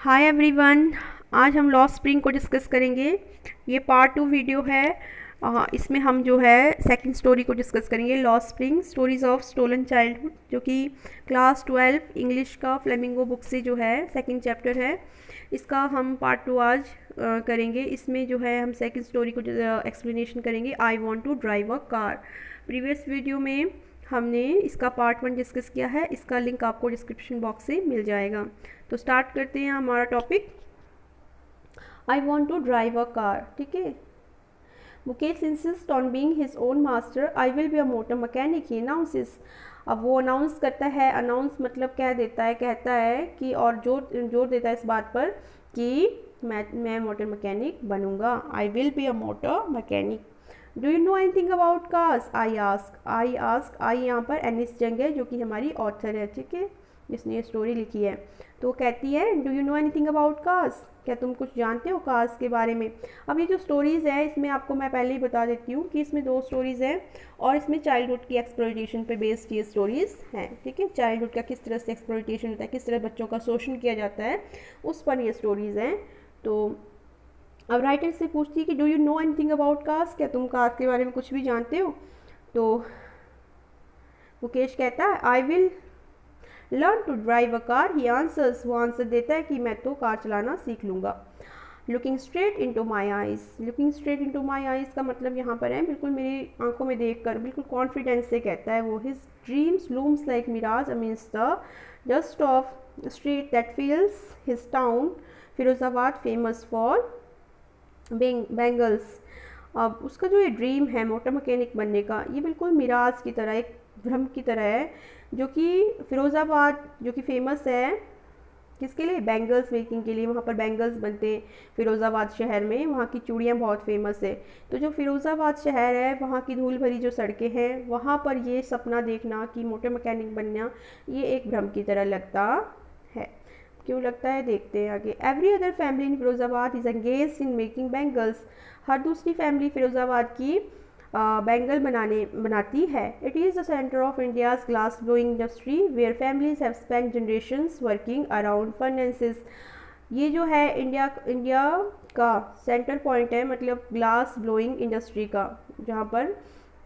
Hi everyone. आज हम lost spring को डिस्कस करेंगे। ये पार्ट 2 वीडियो है। इसमें हम जो है सेकंड स्टोरी को डिस्कस करेंगे, lost spring stories of stolen childhood, जो कि क्लास 12 इंग्लिश का फ्लेमिंगो बुक से जो है सेकंड चैप्टर है। इसका हम पार्ट 2 आज करेंगे। इसमें जो है हम सेकंड स्टोरी को एक्सप्लेनेशन करेंगे, I want to drive a car. Previous video में हमने इसका पार्ट 1 डिस्कस किया है, इसका लिंक आपको डिस्क्रिप्शन बॉक्स से मिल जाएगा। तो स्टार्ट करते हैं हमारा topic, I want to drive a car. ठीक है। Mukesh insist on being his own master, I will be a motor mechanic, he announces. अब वो अनाउंस करता है, अनाउंस मतलब कह देता है, कहता है कि, और जोर देता है इस बात पर कि मैं मोटर मैकेनिक बनूंगा। I will be a motor mechanic. Do you know anything about cars? I ask. I यहाँ पर एनिस जंग है, जो कि हमारी ऑथर है, ठीक है, जिसने ये स्टोरी लिखी है। तो कहती है, do you know anything about cars? क्या तुम कुछ जानते हो कार्स के बारे में? अब ये जो स्टोरीज़ है, इसमें आपको मैं पहले ही बता देती हूँ कि इसमें 2 स्टोरीज़ हैं और इसमें चाइल्डहुड की एक्सप्लॉयटेशन पे बेस्ड ये स्टोरीज़ हैं। ठीक है, चाइल्डहुड का किस तरह से एक्सप्लॉयटेशन होता है, किस तरह बच्चों का शोषण किया जाता है, उस पर ये स्टोरीज़ हैं। तो अब राइटर से पूछती है कि do you know anything about cars? क्या तुम कार के बारे में कुछ भी जानते हो? तो मुकेश कहता है, I will learn to drive a car, he answers. वो आंसर देता है कि मैं तो कार चलाना सीख लूँगा। Looking straight into my eyes. Looking straight into my eyes का मतलब यहाँ पर है बिल्कुल मेरी आंखों में देख कर, बिल्कुल कॉन्फिडेंस से कहता है वो। His dreams looms like mirage amidst the dust of street that fills his town Firozabad famous for bangles. अब उसका जो ये ड्रीम है मोटर मैकेनिक बनने का, ये बिल्कुल मिराज की तरह, एक भ्रम की तरह है, जो कि फिरोज़ाबाद जो कि फेमस है किसके लिए? बैंगल्स मेकिंग के लिए। वहाँ पर बैंगल्स बनते हैं फिरोज़ाबाद शहर में, वहाँ की चूड़ियाँ बहुत फेमस है। तो जो फिरोज़ाबाद शहर है, वहाँ की धूल भरी जो सड़कें हैं, वहाँ पर ये सपना देखना कि मोटर मैकेनिक बनना, ये एक भ्रम की तरह लगता है। क्यों लगता है, देखते हैं आगे। Every other family in Firozabad is engage in making bangles. हर दूसरी फैमिली फिरोज़ाबाद की बैंगल बनाती है। It is the centre of India's glass blowing industry where families have spend generations working around furnaces. ये जो है इंडिया का सेंटर पॉइंट है, मतलब ग्लास ब्लोइंग इंडस्ट्री का, जहाँ पर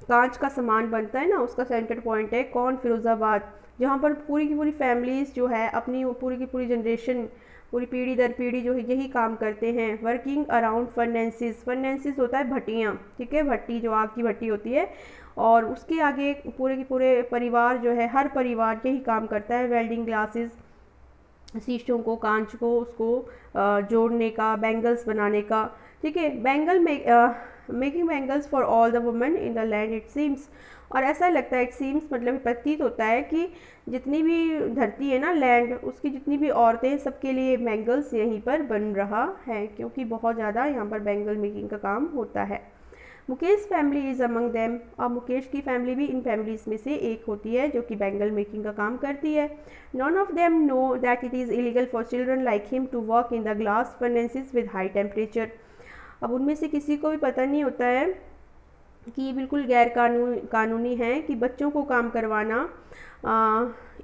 कांच का सामान बनता है ना, उसका सेंटर पॉइंट है कौन? फिरोज़ाबाद। जहाँ पर पूरी की पूरी फैमिलीज़ जो है अपनी पूरी की पूरी जनरेशन, पूरी पीढ़ी दर पीढ़ी जो है यही काम करते हैं। Working around furnaces. फर्नेसेस होता है भट्टियाँ, ठीक है, भट्टी जो आग की भट्टी होती है, और उसके आगे पूरे के पूरे परिवार जो है, हर परिवार यही काम करता है। वेल्डिंग ग्लासेस, शीशों को, कांच को, उसको जोड़ने का, बैंगल्स बनाने का। ठीक है, making bangles for all the women in the land it seems. और ऐसा लगता है, इट सीम्स मतलब प्रतीत होता है कि जितनी भी धरती है ना, लैंड, उसकी जितनी भी औरतें, सबके लिए बैंगल्स यहीं पर बन रहा है, क्योंकि बहुत ज़्यादा यहाँ पर बैंगल मेकिंग का काम होता है। Mukesh family is among them. और मुकेश की फैमिली भी इन फैमिलीज़ में से एक होती है जो कि बैंगल मेकिंग का काम करती है। None of them know that it is illegal for children like him to work in the glass furnaces with high temperature. अब उनमें से किसी को भी पता नहीं होता है कि ये बिल्कुल गैर कानूनी है कि बच्चों को काम करवाना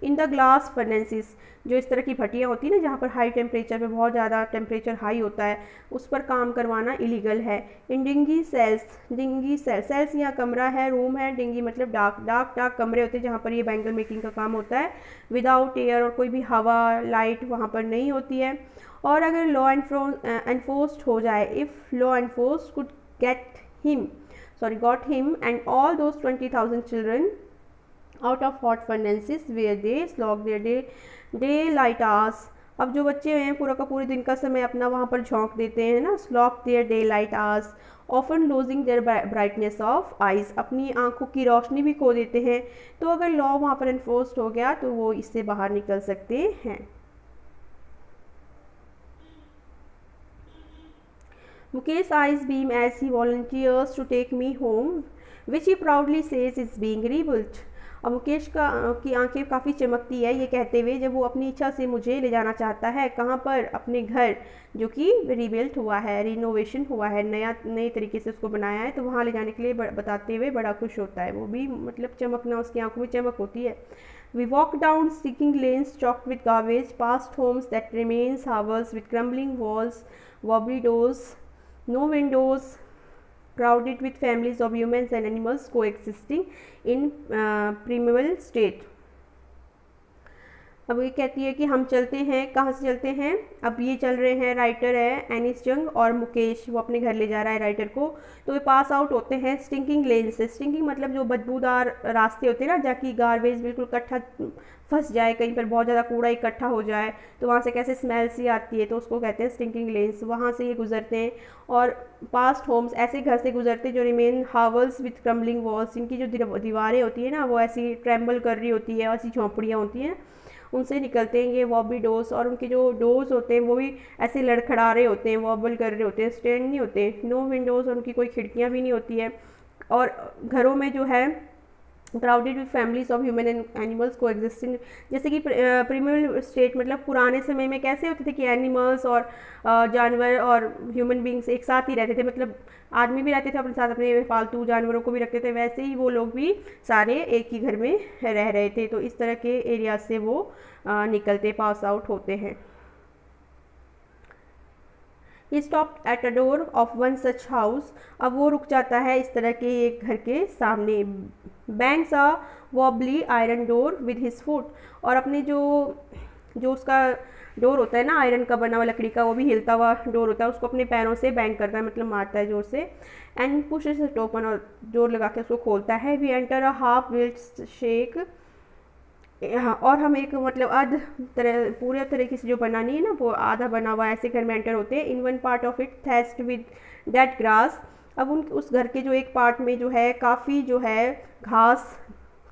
इन द ग्लास फर्नेसेस, जो इस तरह की भट्टियाँ होती हैं ना, जहाँ पर हाई टेम्परेचर पे, बहुत ज़्यादा टेम्परेचर हाई होता है, उस पर काम करवाना इलीगल है। इन डिंगी सेल्स यहाँ कमरा है, रूम है। डिंगी मतलब डार्क कमरे होते हैं जहाँ पर ये बैंगल मेकिंग का काम होता है, विदाउट एयर, और कोई भी हवा लाइट वहाँ पर नहीं होती है। और अगर लॉ एनफोर्स्ड हो जाए, if law enforced could got him and all those 20,000 children out of hot furnaces where they slog their daylight hours। अब जो बच्चे हैं पूरा का पूरे दिन का समय अपना वहाँ पर झोंक देते हैं ना, slog their daylight hours, often losing their brightness of eyes, अपनी आंखों की रोशनी भी खो देते हैं। तो अगर लॉ वहाँ पर एनफोर्स्ड हो गया तो वो इससे बाहर निकल सकते हैं। Mukesh eyes beam as he volunteers to take me home, which he proudly says is being rebuilt। और मुकेश की आंखें काफ़ी चमकती है ये कहते हुए, जब वो अपनी इच्छा से मुझे ले जाना चाहता है, कहाँ पर? अपने घर, जो कि रिबिल्ट हुआ है, रिनोवेशन हुआ है, नए तरीके से उसको बनाया है, तो वहाँ ले जाने के लिए बताते हुए बड़ा खुश होता है वो भी, मतलब चमकना, उसकी आंखों में चमक होती है। We walk down sticking lanes chalked with garbage, past homes that remain houses with crumbling walls, wobbly doors, no windows, crowded with families of humans and animals coexisting in primeval state. अब ये कहती है कि हम चलते हैं, कहाँ से चलते हैं, अब ये चल रहे हैं, राइटर है एनिस जंग और मुकेश, वो अपने घर ले जा रहा है राइटर को, तो वे पास आउट होते हैं स्टिंकिंग लेन से। स्टिंकिंग मतलब जो बदबूदार रास्ते होते हैं ना, जहाँ गार्बेज बिल्कुल इकट्ठा फंस जाए, कहीं पर बहुत ज़्यादा कूड़ा इकट्ठा हो जाए तो वहाँ से कैसे स्मेल सी आती है, तो उसको कहते हैं स्टिंकिंग लेन्स। वहाँ से ये गुजरते हैं और पास्ट होम्स, ऐसे घर से गुजरते हैं जो रिमेन हावल्स विथ क्रम्बलिंग वॉल्स, जिनकी जो दीवारें होती है ना वो ऐसी ट्रेम्बल कर रही होती है, ऐसी झोंपड़ियाँ होती हैं, उनसे निकलते हैं ये वॉबी डोर्स, और उनके जो डोर्स होते हैं वो भी ऐसे लड़खड़ा रहे होते हैं, वॉबल कर रहे होते हैं, स्टैंड नहीं होते, नो विंडोज़, और उनकी कोई खिड़कियाँ भी नहीं होती है। और घरों में जो है crowded with families of human and animals को एग्जिस्टिंग, जैसे कि प्रीमियल स्टेट मतलब पुराने समय में कैसे होते थे कि एनिमल्स और जानवर और ह्यूमन बींग्स एक साथ ही रहते थे, मतलब आदमी भी रहते थे अपने साथ, अपने पालतू जानवरों को भी रखते थे, वैसे ही वो लोग भी सारे एक ही घर में रह रहे थे। तो इस तरह के एरिया से वो निकलते, पास आउट होते हैं। He stopped at a door of one such house, अब वो रुक जाता है इस तरह के एक घर के सामने। Bangs a wobbly iron door with his foot, और अपने जो उसका डोर होता है ना आयरन का बना हुआ लकड़ी का, वो भी हिलता हुआ डोर होता है, उसको अपने पैरों से बैंग करता है, मतलब मारता है जोर से। एंड पुशेस इट ओपन, और जोर लगा के उसको खोलता है। We enter a half built shack, और हम एक मतलब पूरे तरीके से जो बना नहीं है ना, वो आधा बना हुआ ऐसे घर में एंटर होते हैं। In one part of it thatched with dead grass, अब उस घर के जो एक पार्ट में जो है काफ़ी जो है घास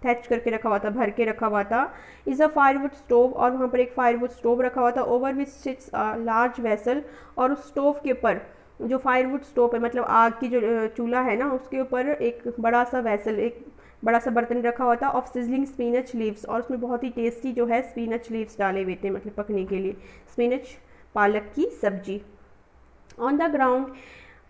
थैच करके रखा हुआ था, भर के रखा हुआ था। इज़ अ फायरवुड स्टोव, और वहाँ पर एक फायरवुड स्टोव रखा हुआ था। Over which sits a large vessel, और उस स्टोव के ऊपर जो फायरवुड स्टोव है मतलब आग की जो चूल्हा है ना, उसके ऊपर एक बड़ा सा वेसल, एक बड़ा सा बर्तन रखा हुआ था ऑफ सिजलिंग स्पिनच लीव्स, और उसमें बहुत ही टेस्टी जो है स्पिनच लीव्स डाले हुए थे, मतलब पकने के लिए, स्पिनच पालक की सब्जी। On the ground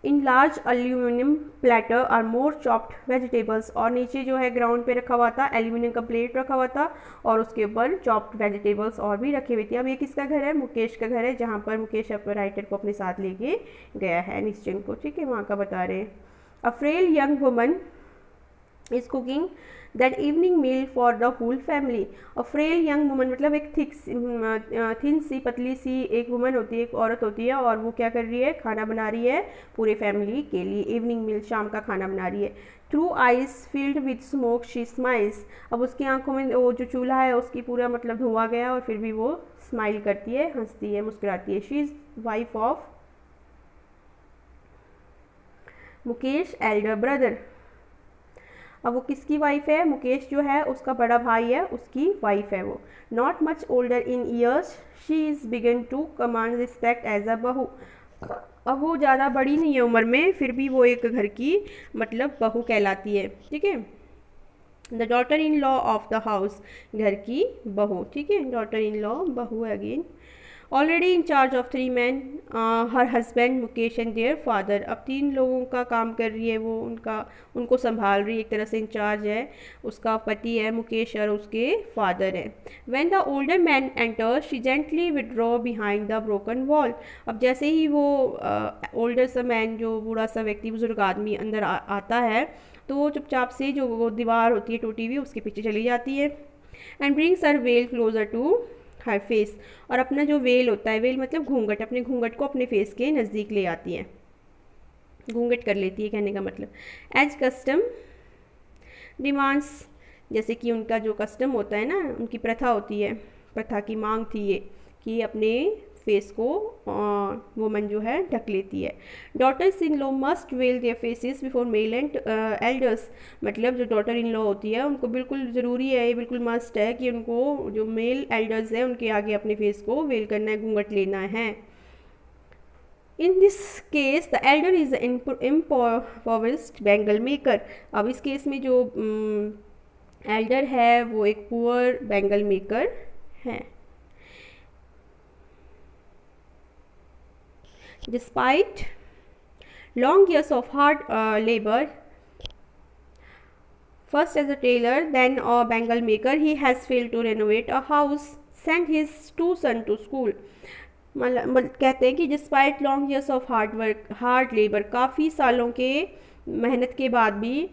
in large aluminium platter are more chopped vegetables, और नीचे जो है ग्राउंड पे रखा हुआ था, एल्यूमिनियम का प्लेट रखा हुआ था और उसके ऊपर चॉप्ड वेजिटेबल्स और भी रखे हुए थे। अब ये किसका घर है? मुकेश का घर है, जहाँ पर मुकेश राइटर को अपने साथ लेके गया है निश्चन को, ठीक है, वहाँ का बता रहे हैं। A frail young woman is cooking that evening meal for the whole family. और फ्रेल यंग वुमन मतलब एक थिन सी पतली सी एक वुमन होती है, एक औरत होती है, और वो क्या कर रही है? खाना बना रही है पूरे फैमिली के लिए। इवनिंग मील, शाम का खाना बना रही है। Through eyes field with smoke she smiles, अब उसकी आंखों में वो जो चूल्हा है उसकी पूरा मतलब धुआं गया, और फिर भी वो स्माइल करती है, हंसती है, मुस्कुराती है। She is wife of Mukesh Elder brother. अब वो किसकी वाइफ है? मुकेश जो है उसका बड़ा भाई है, उसकी वाइफ है वो। Not much older in years she is begun to command respect as a bahu. अब वो ज़्यादा बड़ी नहीं है उम्र में, फिर भी वो एक घर की मतलब बहू कहलाती है, ठीक है। The daughter in law of the house, घर की बहू, ठीक है, डॉटर इन लॉ बहू है again. Already in charge of 3 men, her husband Mukesh and their father. अब 3 लोगों का काम कर रही है वो, उनको संभाल रही है, एक तरह से इंचार्ज है, उसका पति है मुकेश और उसके फादर है। When the older man enter she gently withdraw behind the broken wall. अब जैसे ही वो ओल्डर सा मैन, जो बूढ़ा सा व्यक्ति, बुजुर्ग आदमी अंदर आता है, तो वो चुपचाप से जो वो दीवार होती है टूटी हुई, उसके पीछे चली जाती है। And brings her veil closer to her face, और अपना जो वेल होता है, वेल मतलब घूंघट, अपने घूंघट को अपने फेस के नज़दीक ले आती है, घूंघट कर लेती है कहने का मतलब। एज कस्टम डिमांड्स, जैसे कि उनका जो कस्टम होता है ना, उनकी प्रथा होती है, प्रथा की मांग थी ये कि अपने फेस को वुमन जो है ढक लेती है। Daughters in law must veil their faces before male and elders, मतलब जो डॉटर इन लॉ होती है उनको बिल्कुल ज़रूरी है, ये बिल्कुल मस्ट है कि उनको जो मेल एल्डर्स है उनके आगे अपने फेस को वेल करना है, घूंघट लेना है। In this case the elder is impoverished bangle maker. अब इस केस में जो एल्डर है वो एक पुअर बैंगल मेकर है। Despite long years of hard labor, First as a tailor, then a bangle maker, he has failed to renovate a house, sent his two sons to school. मतलब कहते हैं कि despite long years of hard work, hard labour, काफ़ी सालों के मेहनत के बाद भी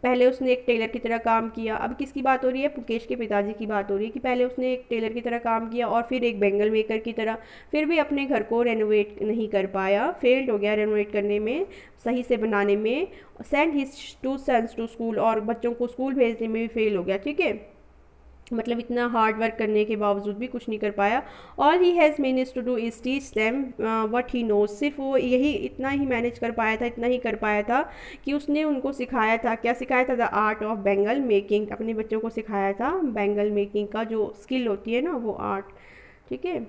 पहले उसने एक टेलर की तरह काम किया। अब किसकी बात हो रही है? मुकेश के पिताजी की बात हो रही है कि पहले उसने एक टेलर की तरह काम किया और फिर एक बैंगल मेकर की तरह, फिर भी अपने घर को रेनोवेट नहीं कर पाया, फेल्ड हो गया रेनोवेट करने में, सही से बनाने में। Send his two sons to school, और बच्चों को स्कूल भेजने में भी फेल हो गया। ठीक है, मतलब इतना हार्ड वर्क करने के बावजूद भी कुछ नहीं कर पाया। All he has manage to do is teach them what he knows, सिर्फ वो यही इतना ही मैनेज कर पाया था, इतना ही कर पाया था कि उसने उनको सिखाया था, क्या सिखाया था? The art of bangle making, अपने बच्चों को सिखाया था बैंगल मेकिंग का जो स्किल होती है ना, वो आर्ट। ठीक है,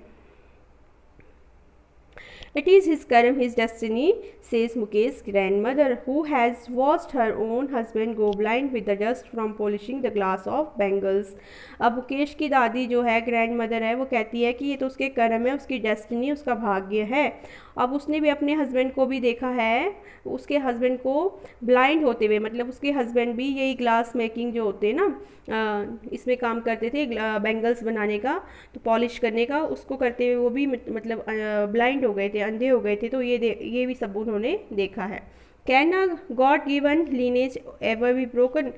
It is his karma, his destiny, says Mukesh's grandmother, who has watched her own husband go blind with the dust from polishing the glass of bangles. अब मुकेश की दादी जो है, ग्रैंड मदर है, वो कहती है कि ये तो उसके कर्म है, उसकी डेस्टिनी, उसका भाग्य है। अब उसने भी अपने हस्बैंड को भी देखा है, उसके हस्बैंड को ब्लाइंड होते हुए, मतलब उसके हस्बैंड भी यही ग्लास मेकिंग जो होते हैं ना, इसमें काम करते थे, बैंगल्स बनाने का, तो पॉलिश करने का, उसको करते हुए वो भी मतलब ब्लाइंड हो गए थे, अंधे हो गए थे। तो ये भी सब उन्होंने देखा है। Can a God given lineage ever be broken,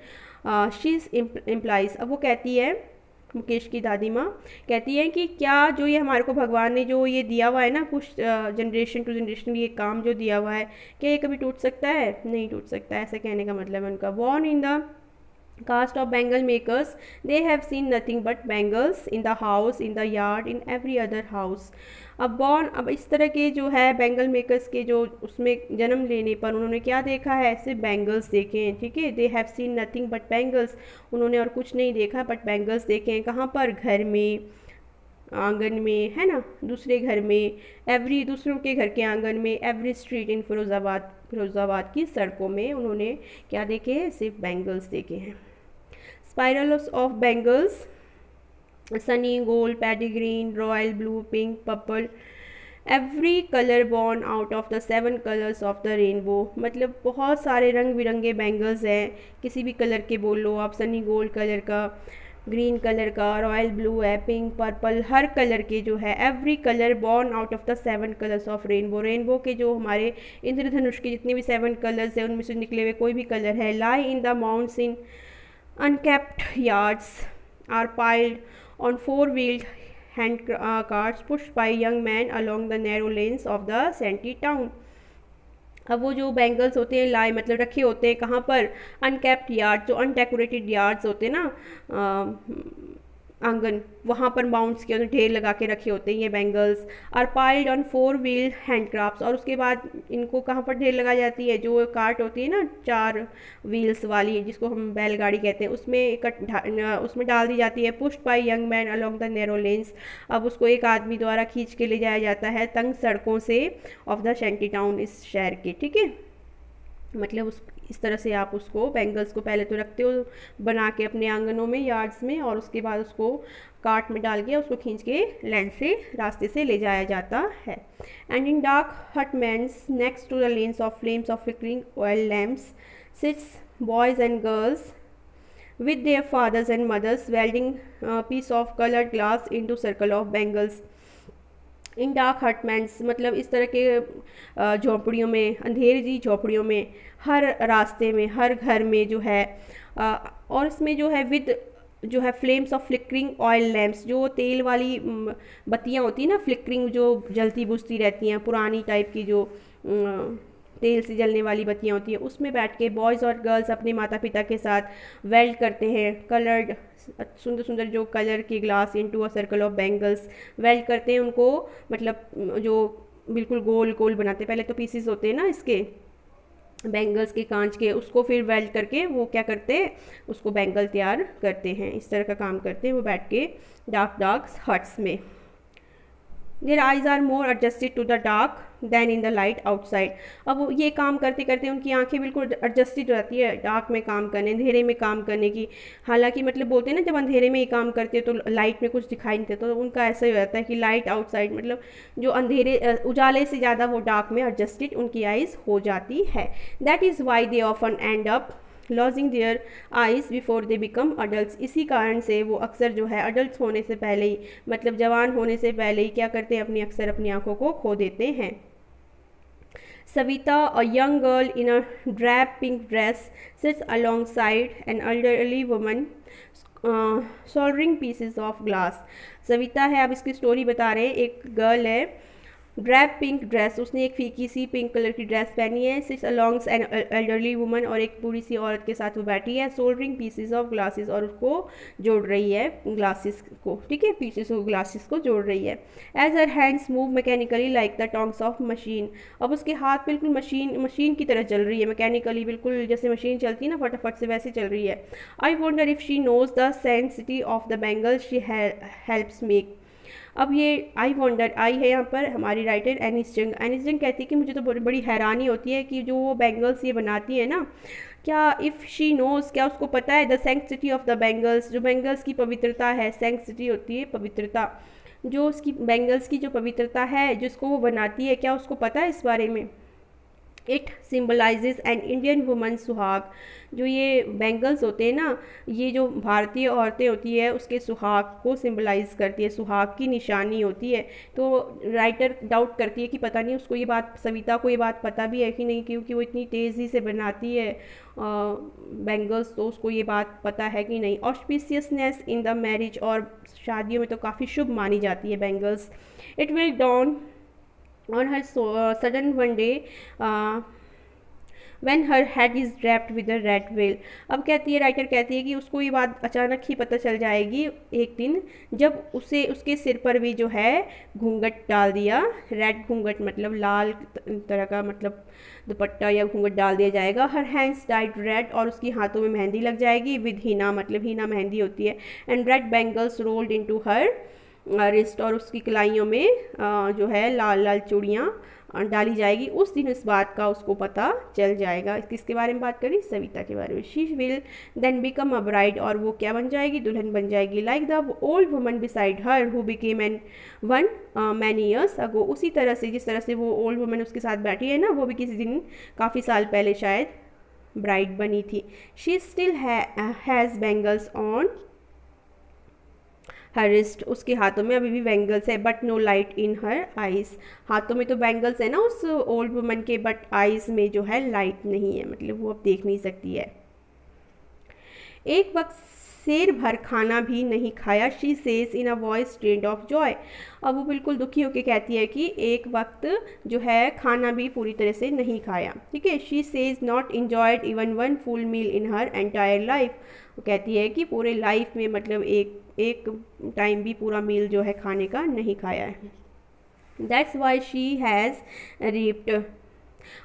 शीज implies. अब वो कहती है, मुकेश की दादी माँ कहती है कि क्या जो ये हमारे को भगवान ने जो ये दिया हुआ है ना, कुछ जनरेशन टू जनरेशन ये काम जो दिया हुआ है, क्या ये कभी टूट सकता है? नहीं टूट सकता है, ऐसा कहने का मतलब है उनका। Born in the caste of bangle makers, they have seen nothing but bangles in the house, in the yard, in every other house. अब इस तरह के जो है बैंगल मेकर्स के जो उसमें जन्म लेने पर उन्होंने क्या देखा है? सिर्फ बैंगल्स देखे हैं। ठीक है, they have seen nothing but bangles, उन्होंने और कुछ नहीं देखा बट बैंगल्स देखे हैं। कहाँ पर? घर में, आंगन में, है ना, दूसरे घर में, दूसरों के घर के आंगन में, एवरी स्ट्रीट इन फिरोज़ाबाद की सड़कों में उन्होंने क्या देखे हैं? सिर्फ बैंगल्स देखे हैं। Spirals of bangles, sunny gold, paddy green, royal blue, pink, purple, every color born out of the 7 colors of the rainbow। मतलब बहुत सारे रंग बिरंगे बैंगल्स हैं, किसी भी कलर के बोल लो आप, सनी गोल्ड कलर का, ग्रीन कलर का, रॉयल ब्लू है, पिंक, पर्पल, हर कलर के जो है, every colour born out of the 7 colours of rainbow. Rainbow के जो हमारे इंद्रधनुष के जितने भी 7 कलर्स हैं उनमें से निकले हुए कोई भी कलर है। Lie in the mounds in unkept yards, are piled on 4-wheeled hand carts pushed by young men along the narrow lanes of the shanty town। अब वो जो बैंगल्स होते हैं लाई मतलब रखे होते हैं कहाँ पर? अनकेप्ट यार्ड, जो अनडेकोरेटेड यार्ड्स होते हैं ना, आंगन, वहाँ पर माउंट्स के ढेर लगा के रखे होते हैं ये bangles. Are piled on 4-wheeled handcrafts, और उसके बाद इनको कहाँ पर ढेर लगाई जाती है? जो कार्ट होती है ना 4 व्हील्स वाली, जिसको हम बैलगाड़ी कहते हैं, उसमें डाल दी जाती है। Pushed by young man along the narrow lanes, अब उसको एक आदमी द्वारा खींच के ले जाया जाता है तंग सड़कों से ऑफ द शैंटी टाउन, इस शहर के। ठीक है, मतलब इस तरह से आप उसको बैंगल्स को पहले तो रखते हो बना के अपने आंगनों में, यार्ड्स में, और उसके बाद उसको कार्ट में डाल के उसको खींच के लैंड से, रास्ते से ले जाया जाता है। And in dark hutments next to the lanes of flames of flickering oil lamps sits boys and girls with their fathers and mothers welding a piece of colored glass into circle of bangles। In dark hutments मतलब इस तरह के झोपड़ियों में, अंधेरी झोपड़ियों में, हर रास्ते में, हर घर में जो है, और इसमें जो है विद जो है flames of flickering oil lamps, जो तेल वाली बत्तियाँ होती हैं ना, फ्लिकरिंग जो जलती बुझती रहती हैं, पुरानी टाइप की जो तेल से जलने वाली बत्तियाँ होती हैं, उसमें बैठ के बॉयज़ और गर्ल्स अपने माता पिता के साथ वेल्ड करते हैं कलर्ड, सुंदर सुंदर जो कलर के glass into a circle of bangles, weld करते हैं उनको, मतलब जो बिल्कुल गोल गोल बनाते हैं। पहले तो पीसेस होते हैं ना इसके बैंगल्स के, कांच के, उसको फिर वेल्ड करके वो क्या करते हैं, उसको बैंगल तैयार करते हैं। इस तरह का काम करते हैं वो बैठ के डार्क हट्स में। Their eyes are more adjusted to the dark than in the light outside. अब ये काम करते करते उनकी आंखें बिल्कुल एडजस्टेड हो जाती है डार्क में काम करने, अंधेरे में काम करने की। हालांकि मतलब बोलते हैं ना जब अंधेरे में ही काम करते हैं तो लाइट में कुछ दिखाई नहीं देता, तो उनका ऐसा ही हो जाता है कि लाइट आउटसाइड मतलब जो अंधेरे उजाले से ज़्यादा वो डार्क में एडजस्टेड उनकी आइज़ हो जाती है। That is why they often and up lodging their eyes before they become adult. इसी कारण से वो अक्सर जो है अडल्ट होने से पहले ही, मतलब जवान होने से पहले ही क्या करते हैं, अक्सर अपनी आंखों को खो देते हैं। Savita, a young girl in a drab pink dress, sits alongside an elderly woman soldering pieces of glass. Savita है, अब इसकी स्टोरी बता रहे हैं। एक गर्ल है, ड्रैप पिंक ड्रेस, उसने एक फीकी सी पिंक कलर की ड्रेस पहनी है। सिट्स अलॉन्ग्स एन एल्डरली वुमन, और एक बूढ़ी सी औरत के साथ वो बैठी है। सोल्डरिंग पीसेस ऑफ ग्लासेस, और उसको जोड़ रही है ग्लासेस को, ठीक है, पीसेस ऑफ ग्लासेस को जोड़ रही है। As her hands move mechanically like the tongs of machine. अब उसके हाथ बिल्कुल मशीन की तरह चल रही है, मैकेनिकली, बिल्कुल जैसे मशीन चलती है ना फटाफट से, वैसे चल रही है। I wonder if she knows the sensitivity of the bangles she helps make. अब ये आई वॉन्डर, आई है यहाँ पर हमारी राइटर एनिस जंग। एनिस जंग कहती है कि मुझे तो बड़ी हैरानी होती है कि जो वो बैंगल्स ये बनाती है ना, क्या इफ़ शी नोज़, क्या उसको पता है the sensitivity of the bangles, जो बैंगल्स की पवित्रता है, सेंसिटी होती है पवित्रता, जो उसकी बैंगल्स की जो पवित्रता है जिसको वो बनाती है, क्या उसको पता है इस बारे में। It symbolises an Indian woman सुहाग। जो ये बैंगल्स होते हैं ना, ये जो भारतीय औरतें होती है उसके सुहाग को सिम्बलाइज करती है, सुहाग की निशानी होती है। तो राइटर डाउट करती है कि पता नहीं उसको ये बात, सविता को ये बात पता भी है कि नहीं, क्योंकि वो इतनी तेज़ी से बनाती है बैंगल्स, तो उसको ये बात पता है कि नहीं। ऑस्पिशियसनेस इन द मैरिज, और शादियों में तो काफ़ी शुभ मानी जाती है bangles. It will dawn on her sudden one day when her head is wrapped with a red veil। अब कहती है, राइटर कहती है कि उसको ये बात अचानक ही पता चल जाएगी एक दिन, जब उसके सिर पर भी जो है घूंघट डाल दिया। रेड घूंघट मतलब लाल तरह का, मतलब दुपट्टा या घूंघट डाल दिया जाएगा। हर हैंड्स डाइड रेड, और उसकी हाथों में मेहंदी लग जाएगी। विद हीना, मतलब हीना मेहंदी होती है। And red bangles rolled into her wrist, और उसकी कलाइयों में जो है लाल लाल चूड़ियाँ डाली जाएगी। उस दिन इस बात का उसको पता चल जाएगा। किसके बारे में बात करी, सविता के बारे में। She will then become a bride, और वो क्या बन जाएगी, दुल्हन बन जाएगी। Like the old woman beside her who became an one many years ago. उसी तरह से, जिस तरह से वो ओल्ड वुमन उसके साथ बैठी है ना, वो भी किसी दिन काफ़ी साल पहले शायद ब्राइड बनी थी। She still has bangles on her wrist, उसके हाथों में अभी भी बैंगल्स है। But no light in her eyes, हाथों में तो बैंगल्स है ना उस ओल्ड वुमन के, बट आइज़ में जो है लाइट नहीं है, मतलब वो अब देख नहीं सकती है। एक वक्त शेर भर खाना भी नहीं खाया, she says in a voice trend of Joy. अब वो बिल्कुल दुखी होकर कहती है कि एक वक्त जो है खाना भी पूरी तरह से नहीं खाया, ठीक है। She says not enjoyed even one full meal in her entire life. वो कहती है कि पूरे लाइफ में, मतलब एक टाइम भी पूरा मील जो है खाने का नहीं खाया है। दैट्स वाई शी हैज़ रीप्ड,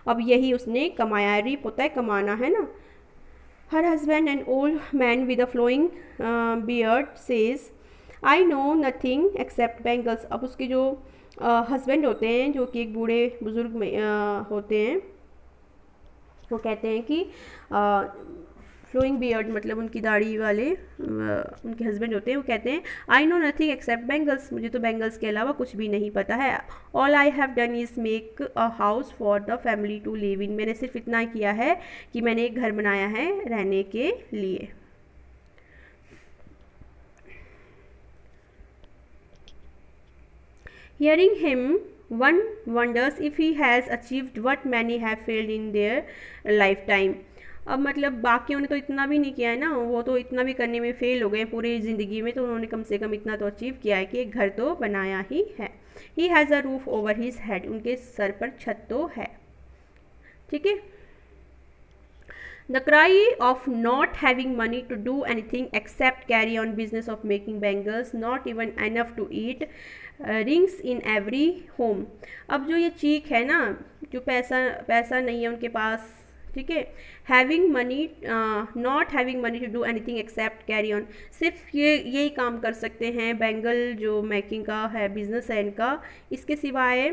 अब यही उसने कमाया। रीप होता है कमाना, है ना। Her husband an old man with a flowing beard says I know nothing except bangles. अब उसके जो हस्बैंड होते हैं, जो कि एक बूढ़े बुजुर्ग में होते हैं, वो कहते हैं कि फ्लोइंग बियर्ड मतलब उनकी दाढ़ी वाले उनके हस्बैंड होते हैं, वो कहते हैं आई नो नथिंग एक्सेप्ट बैंगल्स, मुझे तो बैंगल्स के अलावा कुछ भी नहीं पता है। All I have done is make a house for the family to live in. मैंने सिर्फ इतना किया है कि मैंने एक घर बनाया है रहने के लिए। Hearing him, one wonders if he has achieved what many have failed in their lifetime। अब मतलब बाकियों ने तो इतना भी नहीं किया है ना, वो तो इतना भी करने में फेल हो गए पूरी ज़िंदगी में, तो उन्होंने कम से कम इतना तो अचीव किया है कि एक घर तो बनाया ही है। He has a roof over his head, उनके सर पर छत तो है, ठीक है। The cry of not having money to do anything except carry on business of making bangles, not even enough to eat, rings in every home। अब जो ये चीख है ना, जो पैसा नहीं है उनके पास, ठीक है। Having money, not having money to do anything except carry on, सिर्फ यही काम कर सकते हैं, बैंगल जो मेकिंग का है बिजनेस है इनका, इसके सिवाय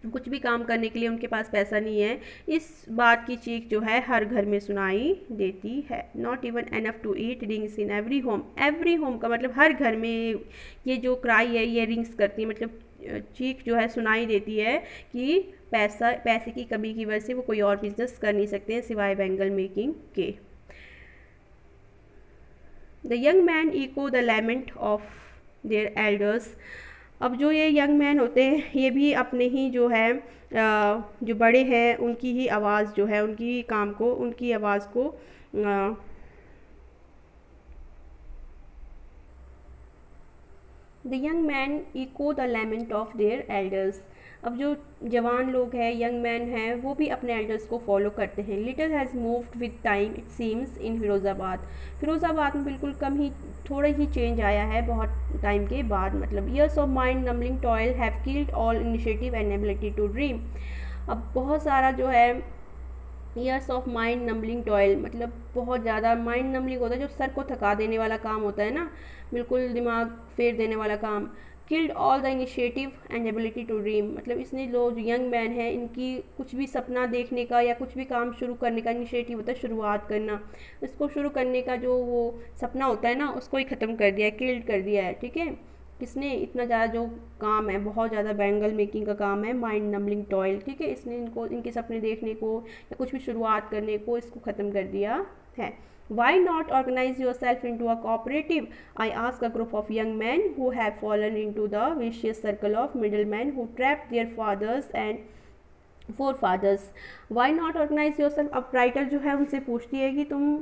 कुछ भी काम करने के लिए उनके पास पैसा नहीं है। इस बात की चीख जो है हर घर में सुनाई देती है। Not even enough to eat, rings in every home. Every home का मतलब हर घर में ये जो क्राई है ये रिंग्स करती है, मतलब चीख जो है सुनाई देती है कि पैसे की कमी की वजह से वो कोई और बिजनेस कर नहीं सकते हैं सिवाय बैंगल मेकिंग के। The young man echo the lament of their elders. अब जो ये यंग मैन होते हैं ये भी अपने ही जो है जो बड़े हैं उनकी ही आवाज़ जो है, उनकी काम को, उनकी आवाज़ को the young man echo the lament of their elders. अब जो जवान लोग हैं, यंग मैन हैं, वो भी अपने एल्डर्स को फॉलो करते हैं। Little has moved with time it seems in Firozabad. Firozabad में बिल्कुल कम ही, थोड़ा ही चेंज आया है बहुत टाइम के बाद। मतलब years of mind numbing toil have killed all initiative and ability to dream. अब बहुत सारा जो है years of mind numbing toil, मतलब बहुत ज़्यादा माइंड नम्बलिंग होता है, जो सर को थका देने वाला काम होता है ना, बिल्कुल दिमाग फेर देने वाला काम। Killed all the initiative and ability to dream, मतलब इसने जो यंग मैन है इनकी कुछ भी सपना देखने का या कुछ भी काम शुरू करने का इनिशिएटिव होता है, शुरुआत करना, इसको शुरू करने का जो वो सपना होता है ना, उसको ही ख़त्म कर दिया है, किल्ड कर दिया है। ठीक है, किसने? इतना ज़्यादा जो काम है, बहुत ज़्यादा बैंगल मेकिंग का काम है, माइंड नम्बलिंग टॉयल। ठीक है, इसने इनको, इनके सपने देखने को या कुछ भी शुरुआत करने को, इसको ख़त्म कर दिया है। Why not organize yourself into a cooperative? I ask a group of young men who have fallen into the vicious circle of middlemen who trapped their fathers and forefathers. Why not organize yourself? अब writer जो है उनसे पूछती है कि तुम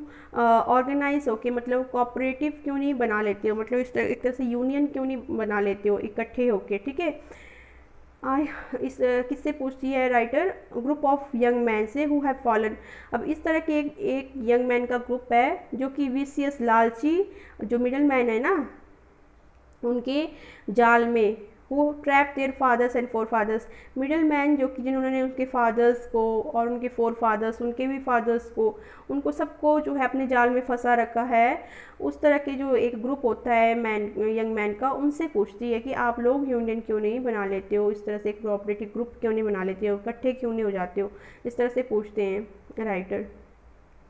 organise होके, मतलब कोऑपरेटिव क्यों नहीं बना लेते हो, मतलब इस तरह एक तरह से यूनियन क्यों नहीं बना लेते हो इकट्ठे होके। ठीक है, इस किससे पूछती है writer? Group of young man से, हु हैव फॉलन। अब इस तरह के एक यंग मैन का ग्रुप है जो कि विशियस, लालची, जो मिडल मैन है ना, उनके जाल में, वो trap their fathers and forefathers. Middle man जो कि जिन्होंने उनके फादर्स को और उनके फोर फादर्स, उनके भी फादर्स को, उनको सबको जो है अपने जाल में फंसा रखा है। उस तरह के जो एक ग्रुप होता है यंग मैन का, उनसे पूछती है कि आप लोग यूनियन क्यों नहीं बना लेते हो, इस तरह से एक कोऑपरेटिव ग्रुप क्यों नहीं बना लेते हो, इकट्ठे क्यों नहीं हो जाते हो, इस तरह से पूछते हैं writer.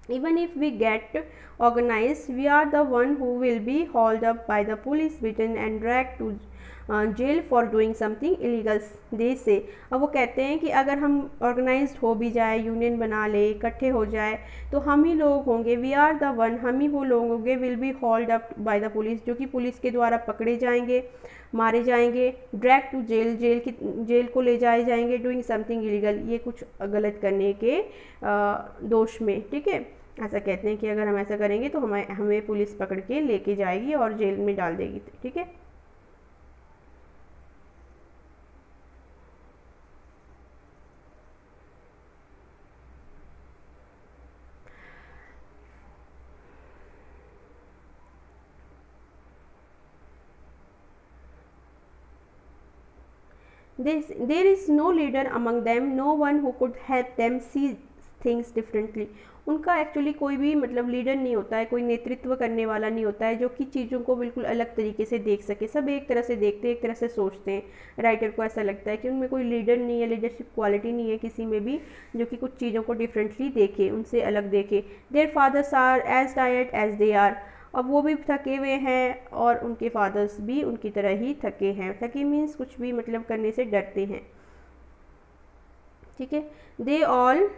Even if we get organized, we are the one who will be hauled up by the police, beaten and dragged to jail for doing something illegal, they say. अब वो कहते हैं कि अगर हम ऑर्गेनाइज्ड हो भी जाए, यूनियन बना ले, इकट्ठे हो जाए, तो हम ही लोग होंगे, वी आर द वन, हम ही वो लोग होंगे, will be hold up by the police, जो कि पुलिस के द्वारा पकड़े जाएंगे, मारे जाएंगे, ड्रैग टू जेल, जेल को ले जाए जाएंगे, डूइंग समथिंग इलीगल, ये कुछ गलत करने के दोष में। ठीक है, ऐसा कहते हैं कि अगर हम ऐसा करेंगे तो हमें पुलिस पकड़ के लेके जाएगी और जेल में डाल देगी। ठीक है, there is no leader among them, no one who could help them see things differently. उनका एक्चुअली कोई भी मतलब लीडर नहीं होता है, कोई नेतृत्व करने वाला नहीं होता है जो कि चीज़ों को बिल्कुल अलग तरीके से देख सके। सब एक तरह से देखते हैं, एक तरह से सोचते हैं। राइटर को ऐसा लगता है कि उनमें कोई लीडर नहीं है, लीडरशिप क्वालिटी नहीं है किसी में भी, जो कि कुछ चीज़ों को डिफरेंटली देखे, उनसे अलग देखे। Their fathers are as tired as they are. अब वो भी थके हुए हैं और उनके फादर्स भी उनकी तरह ही थके हैं। थके मीन्स कुछ भी मतलब करने से डरते हैं। ठीक है, they all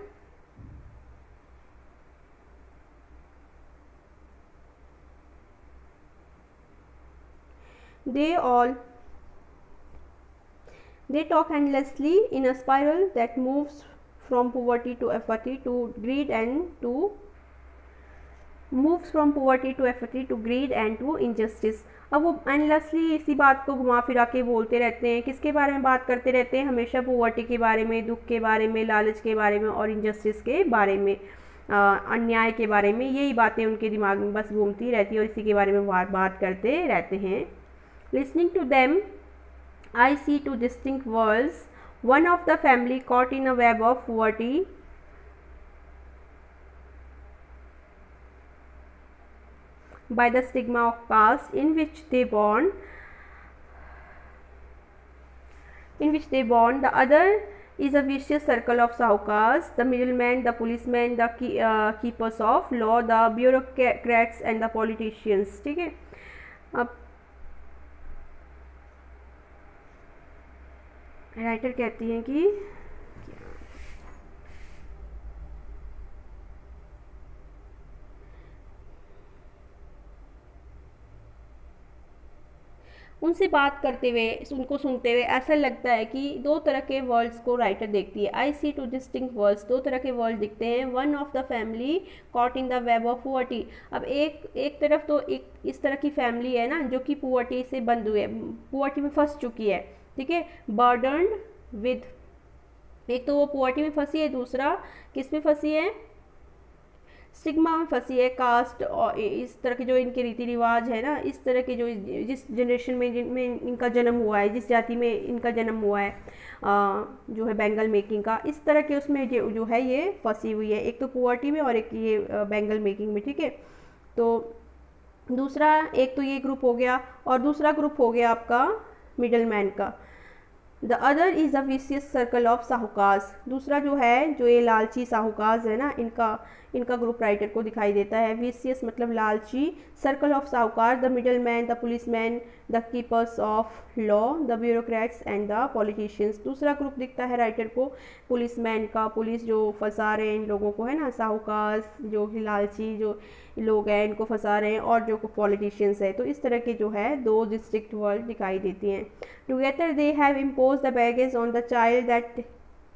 they talk endlessly in a spiral that moves from poverty to apathy to greed and to injustice. अब वो एंडलेसली इसी बात को घुमा फिरा के बोलते रहते हैं। किसके बारे में बात करते रहते हैं? हमेशा पॉवर्टी के बारे में, दुख के बारे में, लालच के बारे में और इनजस्टिस के बारे में, अन्याय के बारे में। यही बातें उनके दिमाग में बस घूमती रहती है और इसी के बारे में बात करते रहते हैं। Listening to them, I see two distinct worlds, one of the family caught in a web of poverty, by the stigma of caste in which they born. The other is a vicious circle of sahukars, the middlemen, the policemen, the keepers of law, the bureaucrats and the politicians. ठीक है, अब writer कहती हैं कि उनसे बात करते हुए, उनको सुनते हुए ऐसा लगता है कि दो तरह के वर्ल्ड्स को राइटर देखती है। आई सी टू डिस्टिंक्ट वर्ल्ड्स, दो तरह के वर्ल्ड दिखते हैं। One of the family caught in the web of poverty. अब एक तरफ तो एक इस तरह की फैमिली है ना जो कि पुअर्टी से बंद हुई है, पुअर्टी में फंस चुकी है, ठीक है, बर्डन्ड विद, एक तो वो पुअर्टी में फंसी है, दूसरा किस में फंसी है, स्टिग्मा में फंसी है, कास्ट और इस तरह के जो इनके रीति रिवाज है ना, इस तरह के जो जिस जनरेशन में जिनमें इनका जन्म हुआ है, जिस जाति में इनका जन्म हुआ है, जो है बैंगल मेकिंग का, इस तरह के उसमें जो है ये फंसी हुई है, एक तो पुअर्टी में और एक ये बैंगल मेकिंग में, ठीक है। तो दूसरा एक तो ये ग्रुप हो गया और दूसरा ग्रुप हो गया आपका मिडल मैन का। The other is a vicious circle of साहूकाज, दूसरा जो है जो ये लालची साहूकाज है ना, इनका ग्रुप राइटर को दिखाई देता है। विशियस मतलब लालची, सर्कल ऑफ साहूकार, the middle man, the police man, the keepers of law, the bureaucrats and the politicians. दूसरा ग्रुप दिखता है राइटर को पुलिस मैन का, पुलिस जो फंसा रहे हैं इन लोगों को है ना, साहूकार जो लालची जो लोग हैं इनको फंसा रहे हैं, और जो पॉलिटिशियंस है। तो इस तरह के जो है दो डिस्ट्रिक्ट वर्ल्ड दिखाई देती हैं। Together they have impose the baggage on the child that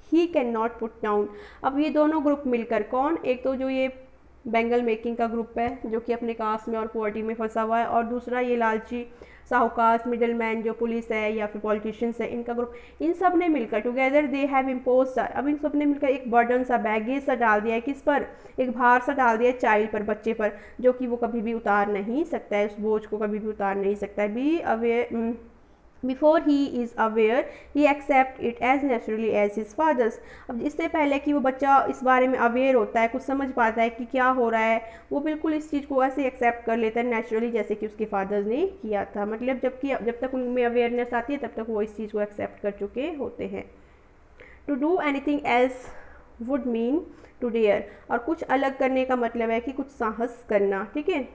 he can not put down. अब ये दोनों ग्रुप मिलकर, कौन, एक तो जो ये बैंगल मेकिंग का ग्रुप है जो कि अपने कास्ट में और पॉवर्टी में फंसा हुआ है, और दूसरा ये लालची साहूकार मिडल मैन जो पुलिस है या फिर पॉलिटिशियंस है, इनका ग्रुप, इन सब ने मिलकर टुगेदर दे हैव इम्पोज, अब इन सब ने मिलकर एक बर्डन सा, बैगेज सा डाल दिया है, किस पर, एक भार सा डाल दिया है चाइल्ड पर, बच्चे पर, जो कि वो कभी भी उतार नहीं सकता है, उस बोझ को कभी भी उतार नहीं सकता है। Be aware before he is aware he accept it as naturally as his fathers. अब इससे पहले कि वो बच्चा इस बारे में अवेयर होता है, कुछ समझ पाता है कि क्या हो रहा है, वो बिल्कुल इस चीज़ को ऐसे एक्सेप्ट कर लेता है नेचुरली जैसे कि उसके फादर्स ने किया था। मतलब जब तक उनमें अवेयरनेस आती है तब तक वो इस चीज़ को एक्सेप्ट कर चुके होते हैं। To do anything else would mean to dare, और कुछ अलग करने का मतलब है कि कुछ साहस करना, ठीक है,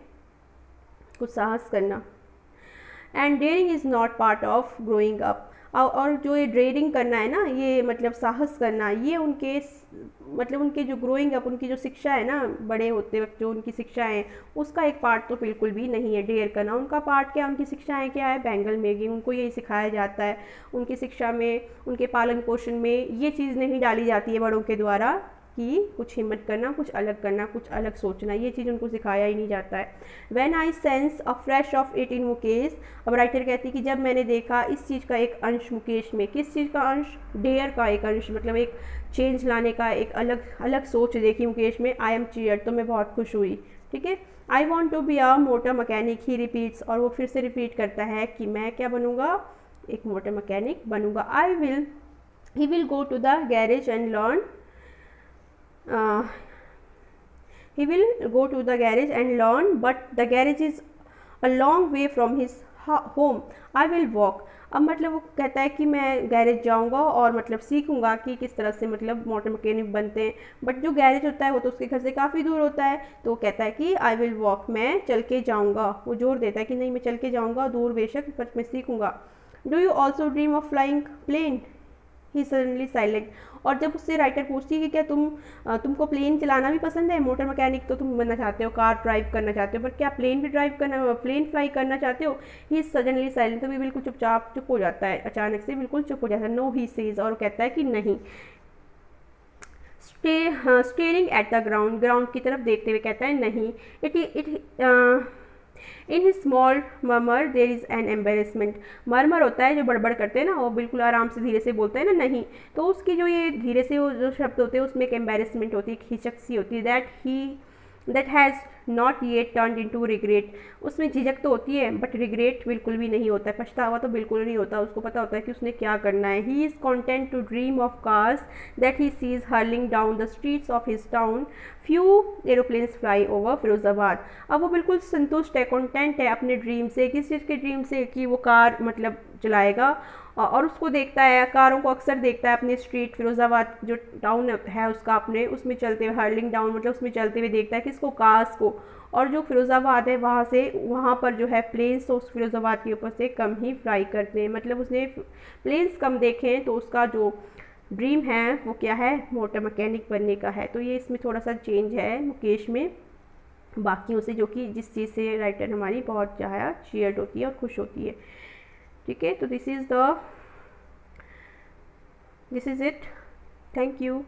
कुछ साहस करना। And daring is not part of growing up, और जो ये डेयरिंग करना है ना, ये मतलब साहस करना, ये उनके मतलब उनके जो ग्रोइंग अप, उनकी जो शिक्षा है ना, बड़े होते वक्त जो उनकी शिक्षा है उसका एक पार्ट तो बिल्कुल भी नहीं है डेयर करना। उनका पार्ट क्या, उनकी शिक्षाएं क्या है, बैंगल मेकिंग, उनको यही सिखाया जाता है। उनकी शिक्षा में, उनके पालन पोषण में ये चीज़ नहीं डाली जाती है बड़ों के द्वारा कि कुछ हिम्मत करना, कुछ अलग करना, कुछ अलग सोचना, ये चीज़ उनको सिखाया ही नहीं जाता है। When I sense a flash of it in Mukesh, अब राइटर कहती है कि जब मैंने देखा इस चीज़ का एक अंश मुकेश में, किस चीज़ का अंश, डेयर का एक अंश, मतलब एक चेंज लाने का एक अलग सोच देखी मुकेश में। आई एम चीयर्ड, तो मैं बहुत खुश हुई, ठीक है। I want to be a motor mechanic, he repeats, और वो फिर से रिपीट करता है कि मैं क्या बनूंगा, एक मोटर मैकेनिक बनूंगा। He will go to the garage and learn, he will go to the garage and learn, but the garage is a long way from his home. I will walk, अब मतलब वो कहता है कि मैं garage जाऊंगा और मतलब सीखूंगा कि किस तरह से मतलब मोटर मैकेनिक बनते हैं, बट जो गैरेज होता है वो तो उसके घर से काफ़ी दूर होता है। तो वो कहता है कि आई विल वॉक, मैं चल के जाऊंगा, वो जोर देता है कि नहीं मैं चल के जाऊंगा, दूर बेशक पर मैं सीखूंगा। Do you also dream of flying plane, he suddenly silent, और जब उससे राइटर पूछती है कि क्या तुमको प्लेन चलाना भी पसंद है, मोटर मैकेनिक तो तुम बनना चाहते हो, कार ड्राइव करना चाहते हो, पर क्या प्लेन भी ड्राइव करना, प्लेन फ्लाई करना चाहते हो। ही सडनली साइलेंट, तो भी बिल्कुल चुप हो जाता है, अचानक से बिल्कुल चुप हो जाता है। नो ही सेज, और कहता है कि नहीं। स्टेयरिंग एट द ग्राउंड की तरफ देखते हुए कहता है नहीं। In his small murmur there is an embarrassment, murmur होता है जो बड़बड़ करते हैं ना, वो बिल्कुल आराम से धीरे से बोलता है ना नहीं, तो उसकी जो ये धीरे से वो जो शब्द होते हैं उसमें एक एम्बेरसमेंट होती है, एक हिचक सी होती है। That has not yet turned into regret, उसमें झिझक तो होती है बट रिग्रेट बिल्कुल भी नहीं होता है, पछतावा तो बिल्कुल नहीं होता, उसको पता होता है कि उसने क्या करना है। He is content to dream of cars that he sees hurtling down the streets of his town, few aeroplanes fly over Firozabad. अब वो बिल्कुल संतुष्ट है, कॉन्टेंट है अपने ड्रीम से, किस चीज़ के ड्रीम से, कि वो कार मतलब चलाएगा और उसको देखता है, कारों को अक्सर देखता है अपने स्ट्रीट, फिरोज़ाबाद जो टाउन है उसका, अपने उसमें चलते हुए, हर्लिंग टाउन मतलब उसमें चलते हुए देखता है किसको, कार्स को। और जो फिरोज़ाबाद है वहाँ से, वहाँ पर जो है प्लेन्स तो उस फिरोज़ाबाद के ऊपर से कम ही फ्लाई करते हैं, मतलब उसने प्लेन्स कम देखे हैं, तो उसका जो ड्रीम है वो क्या है, मोटर मैकेनिक बनने का है। तो ये इसमें थोड़ा सा चेंज है मुकेश में बाकियों से, जो कि जिस चीज़ से राइटर हमारी बहुत ज़्यादा चीयर्ड होती है और खुश होती है। ठीक है, तो this is it, thank you.